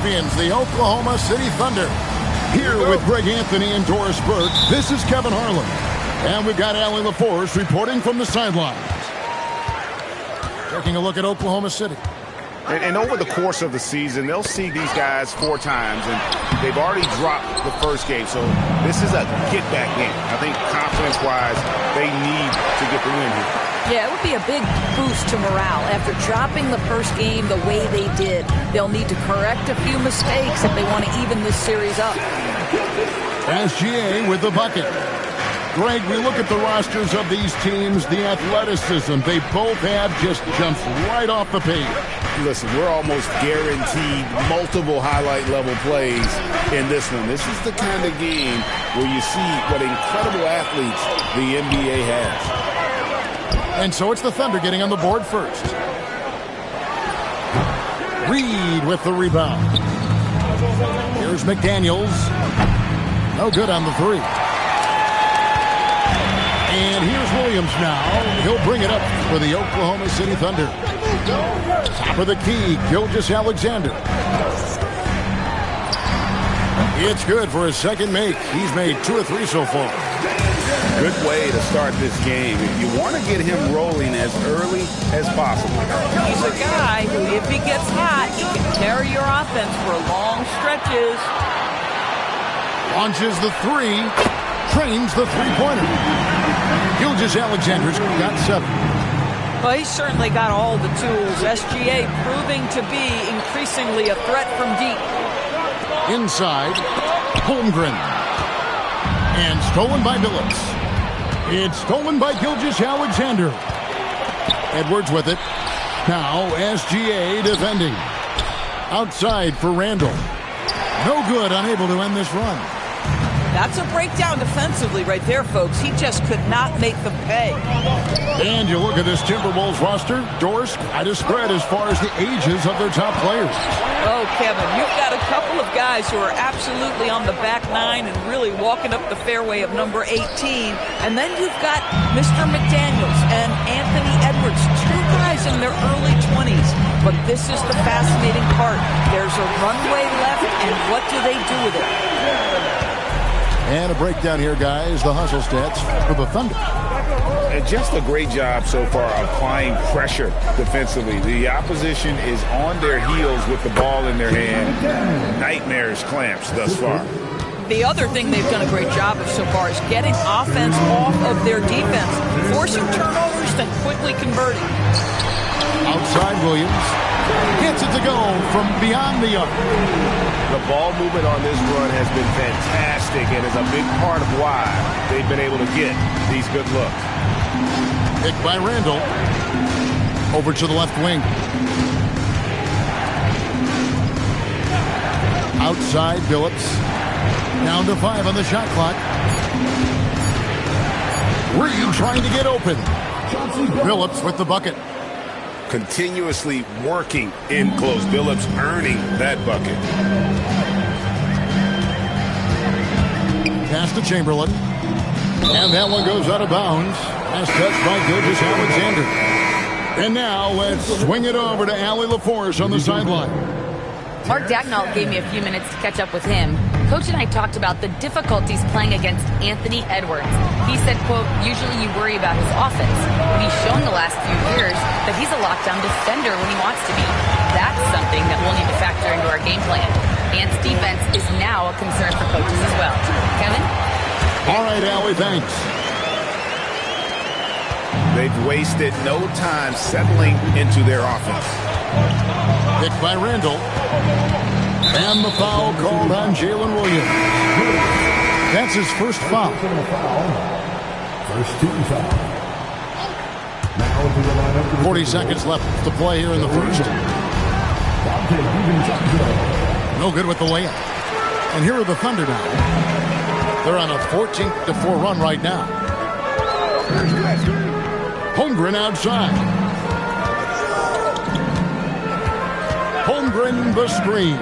The Oklahoma City Thunder. Here with Greg Anthony and Doris Burke, this is Kevin Harlan. And we've got Allie LaForce reporting from the sidelines. Taking a look at Oklahoma City. And over the course of the season, they'll see these guys 4 times, and they've already dropped the first game. So this is a get-back game. I think confidence-wise, they need to get the win here. Yeah, it would be a big boost to morale. After dropping the first game the way they did, they'll need to correct a few mistakes if they want to even this series up. SGA with the bucket. Greg, we look at the rosters of these teams, the athleticism they both have just jumps right off the page. Listen, we're almost guaranteed multiple highlight-level plays in this one. This is the kind of game where you see what incredible athletes the NBA has. And so it's the Thunder getting on the board first. Reed with the rebound. Here's McDaniels. No good on the 3. And here's Williams now. He'll bring it up for the Oklahoma City Thunder. Top of the key, Gilgeous-Alexander. It's good for his second make. He's made 2 or 3 so far. Good way to start this game. If you want to get him rolling as early as possible. He's a guy who, if he gets hot, he can carry your offense for long stretches. Launches the 3. Trains the three-pointer. Gilgeous-Alexander's got 7. Well, he's certainly got all the tools. SGA proving to be increasingly a threat from deep. Inside, Holmgren. And stolen by Billups. It's stolen by Gilgeous-Alexander. Edwards with it. Now SGA defending. Outside for Randall. No good, unable to end this run. That's a breakdown defensively right there, folks. He just could not make them pay. And you look at this Timberwolves roster, Doris, quite a spread as far as the ages of their top players. Oh, Kevin, you've got a couple of guys who are absolutely on the back 9 and really walking up the fairway of number 18. And then you've got Mr. McDaniels and Anthony Edwards, 2 guys in their early 20s. But this is the fascinating part. There's a runway left, and what do they do with it? And a breakdown here, guys. The hustle stats for the Thunder. And just a great job so far applying pressure defensively. The opposition is on their heels with the ball in their hand. Nightmares clamps thus far. The other thing they've done a great job of so far is getting offense off of their defense, forcing turnovers, then quickly converting. Outside Williams. Gets it to go from beyond the arc. The ball movement on this run has been fantastic and is a big part of why they've been able to get these good looks. Picked by Randall. Over to the left wing. Outside Billups. Down to 5 on the shot clock. Reed trying to get open. Billups with the bucket. Continuously working in close. Billups earning that bucket. Pass to Chamberlain. And that one goes out of bounds. Pass touched by Gilgeous-Alexander. And now let's swing it over to Allie LaForce on the sideline. Mark Dagnall gave me a few minutes to catch up with him. Coach and I talked about the difficulties playing against Anthony Edwards. He said, quote, usually you worry about his offense, but he's shown the last few years that he's a lockdown defender when he wants to be. That's something that we'll need to factor into our game plan. Ant's defense is now a concern for coaches as well. Kevin? All right, Allie, thanks. They've wasted no time settling into their offense. Picked by Randall. And the foul called on Jalen Williams. That's his first foul. First team foul. 40 seconds left to play here in the first. No good with the layup. And here are the Thunder now. They're on a 14-4 run right now. Holmgren outside. Holmgren the screen.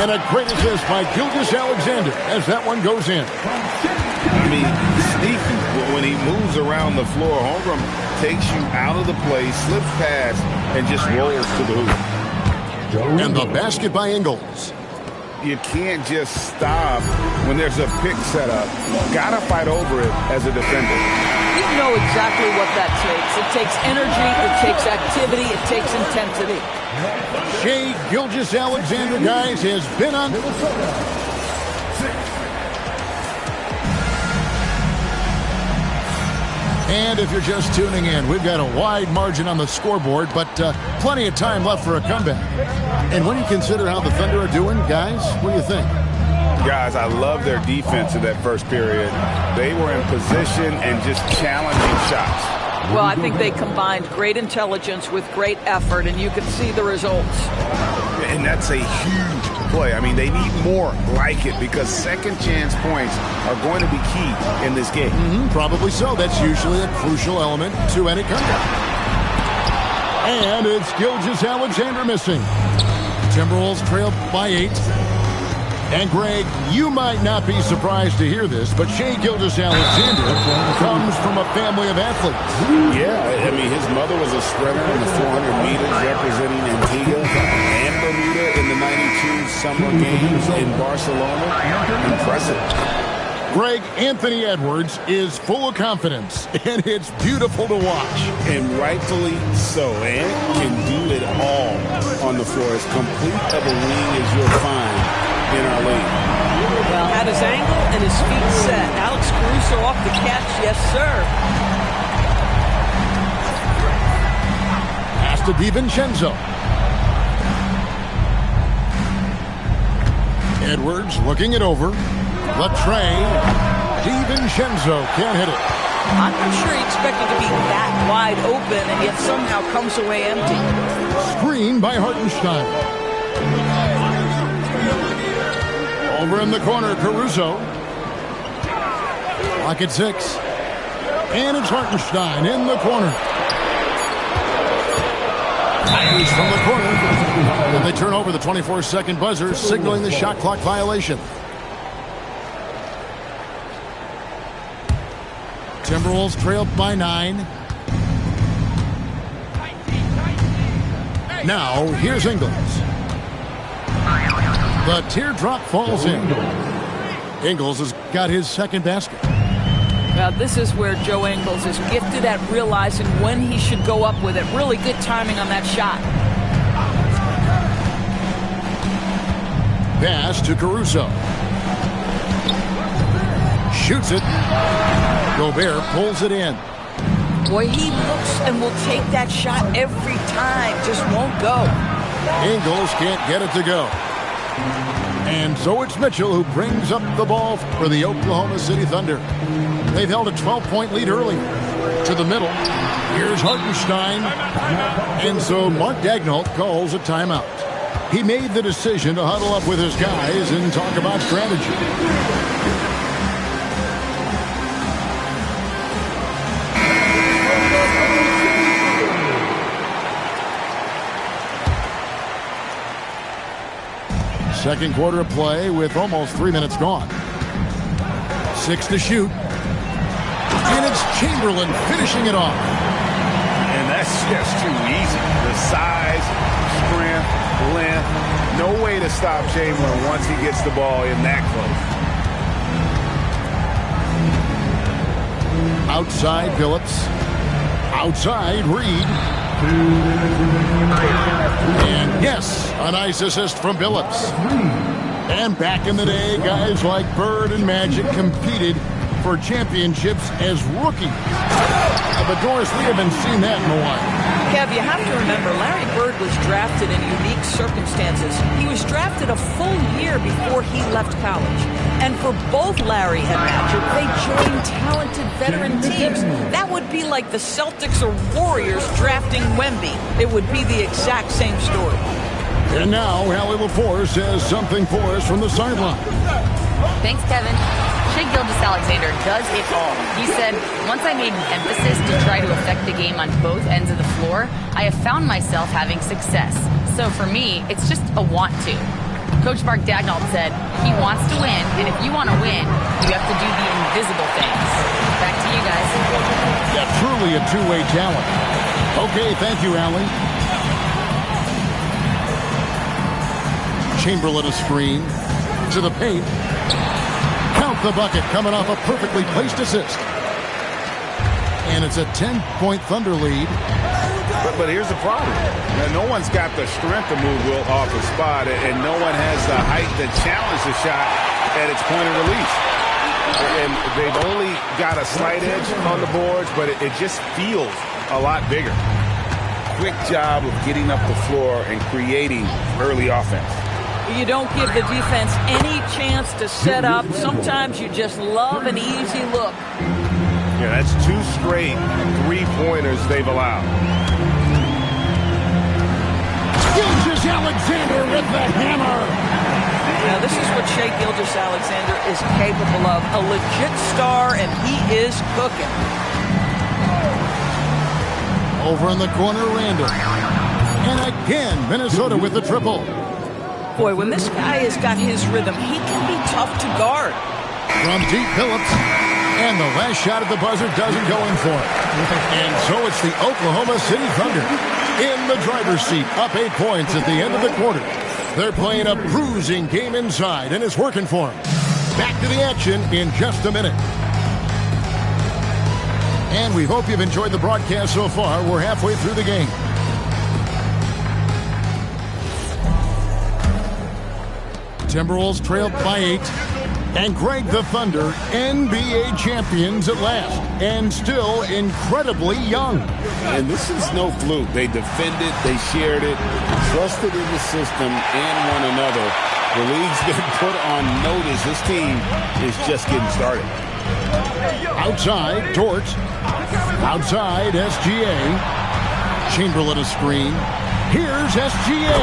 And a great assist by Gilgeous-Alexander as that one goes in. I mean, sneaky. When he moves around the floor, Holmgren takes you out of the play, slips past, and just rolls to the hoop. And the basket by Ingles. You can't just stop when there's a pick set up. Got to fight over it as a defender. You know exactly what that takes. It takes energy, it takes activity, it takes intensity. Shai Gilgeous-Alexander, guys, has been on. And if you're just tuning in, we've got a wide margin on the scoreboard, but plenty of time left for a comeback. And when you consider how the Thunder are doing, guys, what do you think? Guys, I love their defense in that first period. They were in position and just challenging shots. Well, I think they combined great intelligence with great effort, and you can see the results. And that's a huge play. I mean, they need more like it because second chance points are going to be key in this game. Probably so. That's usually a crucial element to any comeback. And it's Gilgeous-Alexander missing. Timberwolves trail by 8. And, Greg, you might not be surprised to hear this, but Shai Gilgeous-Alexander comes from a family of athletes. Yeah, I mean, his mother was a sprinter in the 400 meters representing Antigua and Bermuda in the 92 Summer Games in Barcelona. Impressive. Greg, Anthony Edwards is full of confidence, and it's beautiful to watch. And rightfully so. Ant can do it all on the floor. As complete of a wing as you'll find in our league. Well, had his angle and his feet set. Alex Caruso off the catch. Yes, sir. Pass to DiVincenzo. Edwards looking it over. Latre. DiVincenzo can't hit it. I'm not sure he expected to be that wide open and yet somehow comes away empty. Screen by Hartenstein. Over in the corner, Caruso. Clock at 6. And it's Hartenstein in the corner. He's from the corner. And they turn over the 24-second buzzer, signaling the shot clock violation. Timberwolves trailed by 9. Now, here's Ingles. The teardrop falls in. Ingles has got his second basket. Now, this is where Joe Ingles is gifted at realizing when he should go up with it. Really good timing on that shot. Pass to Caruso. Shoots it. Gobert pulls it in. Boy, he looks and will take that shot every time. Just won't go. Ingles can't get it to go. And so it's Mitchell who brings up the ball for the Oklahoma City Thunder. They've held a 12-point lead early. To the middle. Here's Hartenstein. And so Mark Daigneault calls a timeout. He made the decision to huddle up with his guys and talk about strategy. Second quarter of play with almost 3 minutes gone. 6 to shoot. And it's Chamberlain finishing it off. And that's just too easy. The size, strength, length. No way to stop Chamberlain once he gets the ball in that close. Outside Phillips. Outside Reed. And yes, a nice assist from Billups. And back in the day, guys like Bird and Magic competed for championships as rookies. But Doris, we haven't seen that in a while. Kev, you have to remember, Larry Bird was drafted in unique circumstances. He was drafted a full year before he left college. And for both Larry and Magic, they joined talented veteran teams. That would be like the Celtics or Warriors drafting Wemby. It would be the exact same story. And now, Allie LaForce says something for us from the sideline. Thanks, Kevin. Shai Gilgeous-Alexander does it all. He said, once I made an emphasis to try to affect the game on both ends of the floor, I have found myself having success. So for me, it's just a want to. Coach Mark Daigneault said, he wants to win, and if you want to win, you have to do the invisible things. Back to you guys. Yeah, truly a two-way talent. Okay, thank you, Allie. Chamberlain a screen to the paint. Count the bucket coming off a perfectly placed assist. And it's a 10-point Thunder lead. But here's the problem. Now, no one's got the strength to move Will off the spot, and no one has the height to challenge the shot at its point of release. And they've only got a slight edge on the boards, but it just feels a lot bigger. Quick job of getting up the floor and creating early offense. You don't give the defense any chance to set up. Sometimes you just love an easy look. Yeah, that's 2 straight three-pointers they've allowed. Gilgeous-Alexander with the hammer. Now, this is what Shai Gilgeous-Alexander is capable of. A legit star, and he is cooking. Over in the corner, Randall. And again, Minnesota with the triple. Boy, when this guy has got his rhythm, he can be tough to guard. From deep, Phillips. And the last shot at the buzzer doesn't go in for it. And so it's the Oklahoma City Thunder in the driver's seat, up 8 points at the end of the quarter. They're playing a bruising game inside, and it's working for them. Back to the action in just a minute. And we hope you've enjoyed the broadcast so far. We're halfway through the game. Timberwolves trailed by 8. And Greg, the Thunder, NBA champions at last, and still incredibly young. And this is no fluke. They defended, they shared it, trusted in the system and one another. The league's been put on notice. This team is just getting started. Outside, Dort. Outside, SGA. Chamberlain a screen. Here's SGA.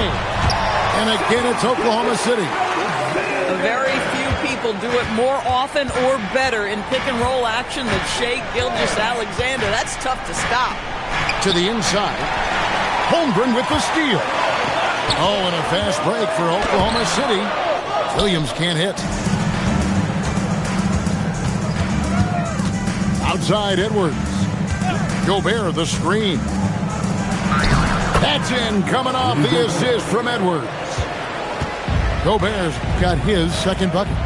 And again, it's Oklahoma City. Very few people do it more often or better in pick-and-roll action than Shai Gilgeous-Alexander. That's tough to stop. To the inside. Holmgren with the steal. Oh, and a fast break for Oklahoma City. Williams can't hit. Outside, Edwards. Gobert, the screen. That's in, coming off the assist from Edwards. Gobert's got his second bucket.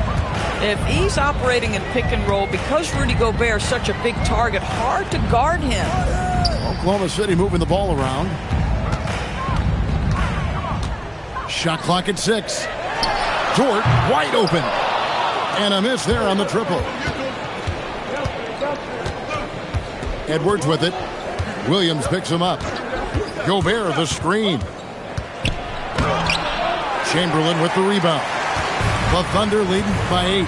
If he's operating in pick and roll, because Rudy Gobert is such a big target, hard to guard him. Oklahoma City moving the ball around. Shot clock at 6. Dort wide open. And a miss there on the triple. Edwards with it. Williams picks him up. Gobert the screen. Chamberlain with the rebound. The Thunder leading by 8.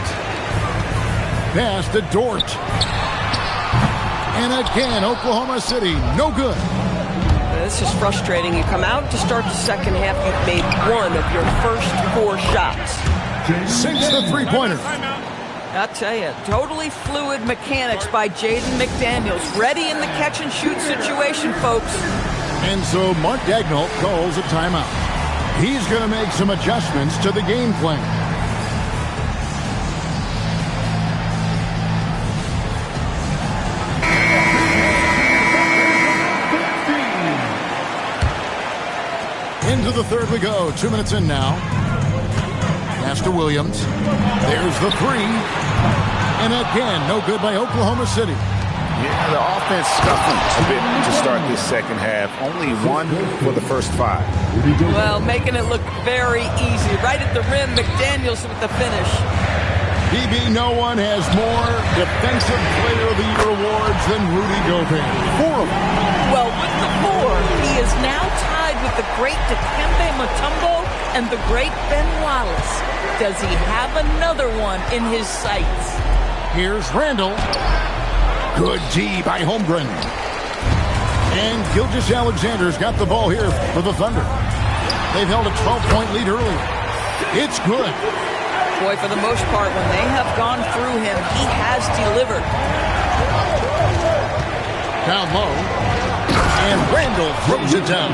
Pass to Dort. And again, Oklahoma City, no good. This is frustrating. You come out to start the second half, you've made 1 of your first 4 shots. Sinks the three-pointer. I'll tell you, totally fluid mechanics by Jaden McDaniels. Ready in the catch-and-shoot situation, folks. And so Mark Daigneault calls a timeout. He's going to make some adjustments to the game plan. Into the third we go. 2 minutes in now. Pass to Williams. There's the 3. And again, no good by Oklahoma City. Yeah, the offense scuffling a bit to start this second half. Only 1 for the first 5. Well, making it look very easy. Right at the rim, McDaniels with the finish. BB, no one has more Defensive Player of the Year awards than Rudy Gobert. 4 of them. Well, with the 4, he is now tied with the great Dikembe Mutombo and the great Ben Wallace. Does he have another one in his sights? Here's Randall. Good D by Holmgren. And Gilgeous-Alexander's got the ball here for the Thunder. They've held a 12-point lead earlier. It's good. Boy, for the most part, when they have gone through him, he has delivered. Down low. And Randall throws it down.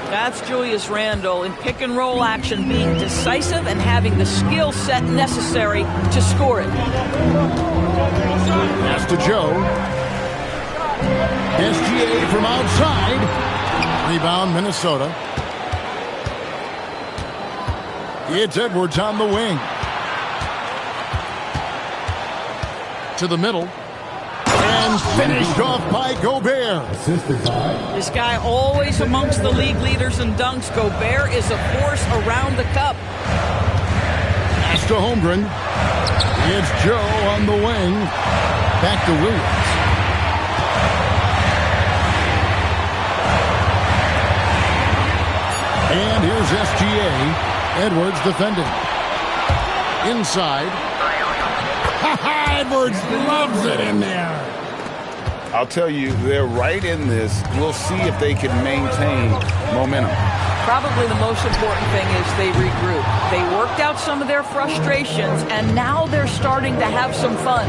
That's Julius Randle in pick-and-roll action, being decisive and having the skill set necessary to score it. Pass to Joe. SGA from outside. Rebound, Minnesota. It's Edwards on the wing. To the middle. And finished off by Gobert. This guy always amongst the league leaders in dunks. Gobert is a force around the cup. Pass to Holmgren. It's Joe on the wing. Back to Williams. And here's SGA. Edwards defending. Inside. Edwards loves it in there. I'll tell you, they're right in this. We'll see if they can maintain momentum. Probably the most important thing is they regroup. They worked out some of their frustrations, and now they're starting to have some fun.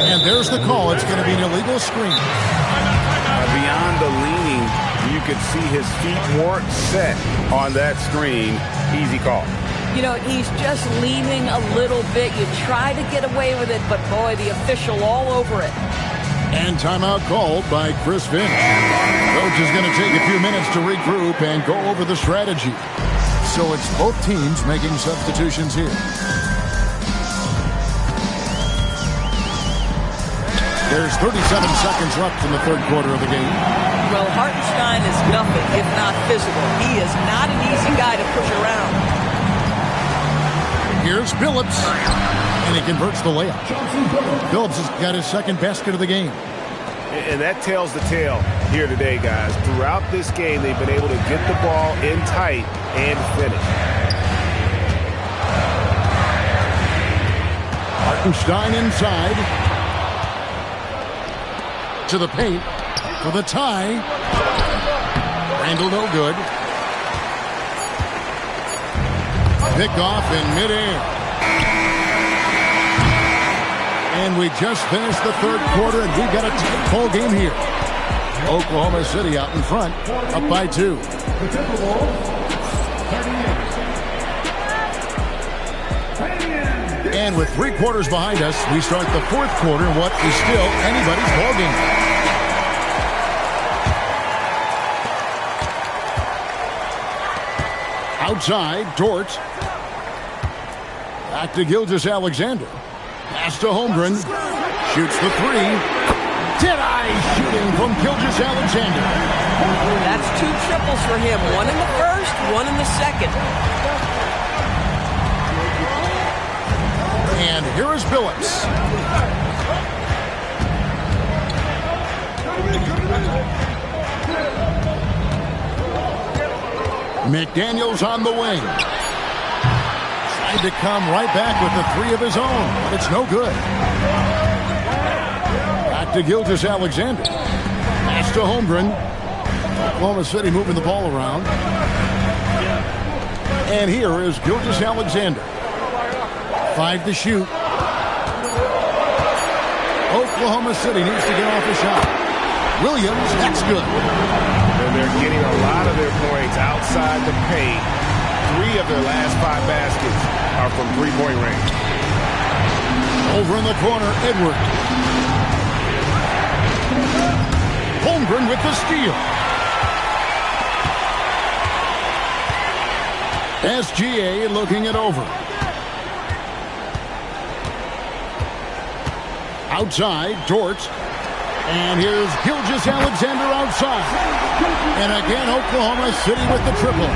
And there's the call. It's going to be an illegal screen. Beyond the leaning, you could see his feet weren't set on that screen. Easy call. You know, he's just leaning a little bit. You try to get away with it, but boy, the official all over it. And timeout called by Chris Finch. Coach is going to take a few minutes to regroup and go over the strategy. So it's both teams making substitutions here. There's 37 seconds left in the third quarter of the game. Well, Hartenstein is nothing if not physical. He is not an easy guy to push around. Here's Phillips, and he converts the layup. Phillips has got his second basket of the game. And that tells the tale here today, guys. Throughout this game, they've been able to get the ball in tight and finish. Hartenstein inside. To the paint for the tie. Randall no good. Pick off in midair. And we just finished the third quarter, and we've got a tight ball game here. Oklahoma City out in front, up by 2. And with 3 quarters behind us, we start the fourth quarter in what is still anybody's ball game. Outside, Dort. Back to Gilgeous-Alexander. Pass to Holmgren. Shoots the 3. Dead-eye shooting from Gilgeous-Alexander. That's 2 triples for him. 1 in the first, 1 in the second. And here is Phillips. McDaniels on the wing. Tried to come right back with the 3 of his own, but it's no good. Back to Gilgeous-Alexander. Pass to Holmgren. Oklahoma City moving the ball around. And here is Gilgeous-Alexander. 5 to shoot. Oklahoma City needs to get off a shot. Williams, that's good. And they're getting a lot of their points outside the paint. 3 of their last 5 baskets are from three-point range. Over in the corner, Edwards. Holmgren with the steal. SGA looking it over. Outside, Dort. And here's Gilgeous-Alexander outside. And again, Oklahoma City with the triple.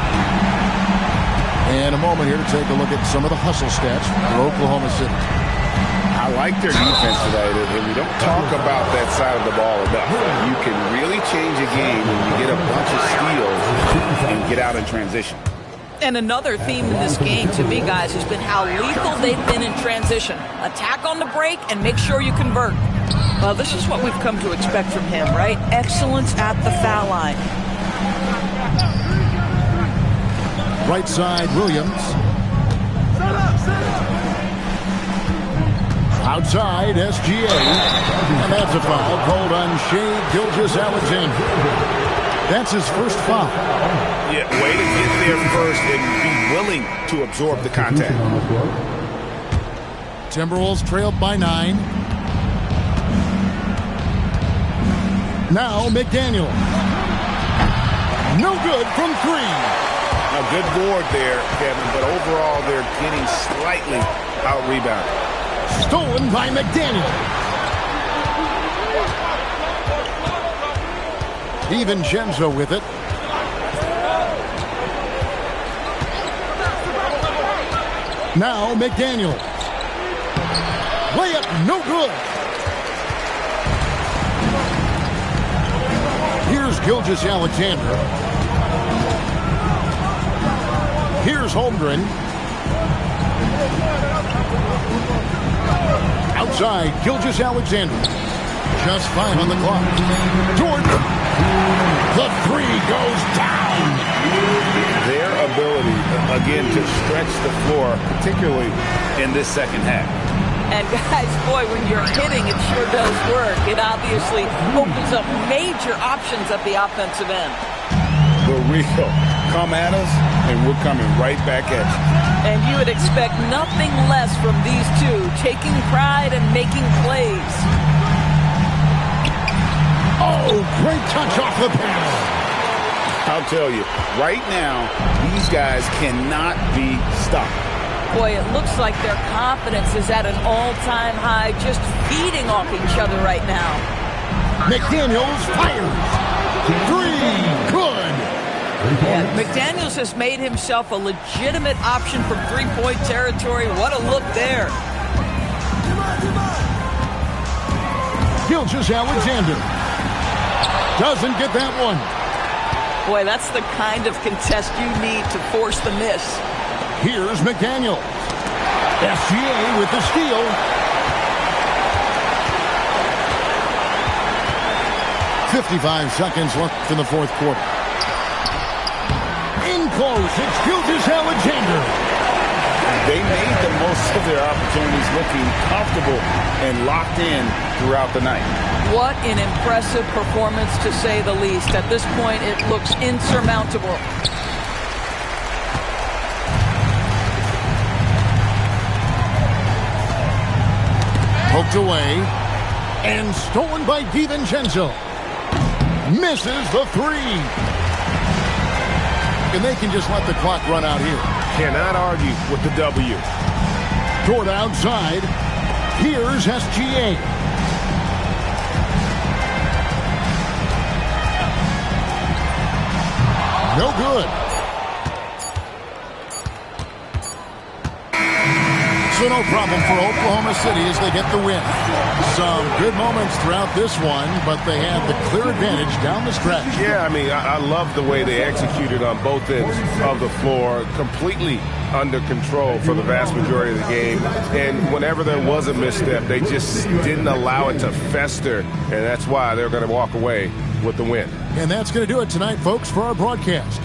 And a moment here to take a look at some of the hustle stats for Oklahoma City. I like their defense today, and we don't talk about that side of the ball enough. You can really change a game when you get a bunch of steals and get out in transition. And another theme in this game, to me, guys, has been how lethal they've been in transition. Attack on the break and make sure you convert. Well, this is what we've come to expect from him, right? Excellence at the foul line. Right side, Williams. Outside, SGA. And that's a foul called on Shai Gilgeous-Alexander. That's his first foul. Yeah, way to get there first and be willing to absorb the contact. Timberwolves trailed by 9. Now McDaniel. No good from 3. A good board there, Kevin, but overall they're getting slightly out-rebounded. Stolen by McDaniel. DiVincenzo with it. Now McDaniel. Layup no good. Here's Gilgeous-Alexander. Here's Holmgren. Outside, Gilgeous-Alexander. Just 5 on the clock. Jordan. The three goes down. Their ability, again, to stretch the floor, particularly in this second half. And guys, boy, when you're hitting, it sure does work. It obviously opens up major options at the offensive end. The real come at us, and we're coming right back at you. And you would expect nothing less from these two, taking pride and making plays. Oh, great touch off the pass. I'll tell you, right now, these guys cannot be stopped. Boy, it looks like their confidence is at an all-time high, just feeding off each other right now. McDaniels fires. Three, good. Yeah, McDaniels has made himself a legitimate option from three-point territory. What a look there. Gilgeous-Alexander doesn't get that one. Boy, that's the kind of contest you need to force the miss. Here's McDaniel. SGA with the steal. .55 seconds left in the fourth quarter. In close, it's Gilgeous-Alexander. They made the most of their opportunities, looking comfortable and locked in throughout the night. What an impressive performance, to say the least. At this point, it looks insurmountable. Poked away and stolen by DiVincenzo. Misses the three. And they can just let the clock run out here. Cannot argue with the W. Toward outside. Here's SGA. No good. So no problem for Oklahoma City as they get the win. Some good moments throughout this one, but they had the clear advantage down the stretch. Yeah, I mean, I love the way they executed on both ends of the floor, completely under control for the vast majority of the game. And whenever there was a misstep, they just didn't allow it to fester, and that's why they're going to walk away with the win. And that's going to do it tonight, folks, for our broadcast.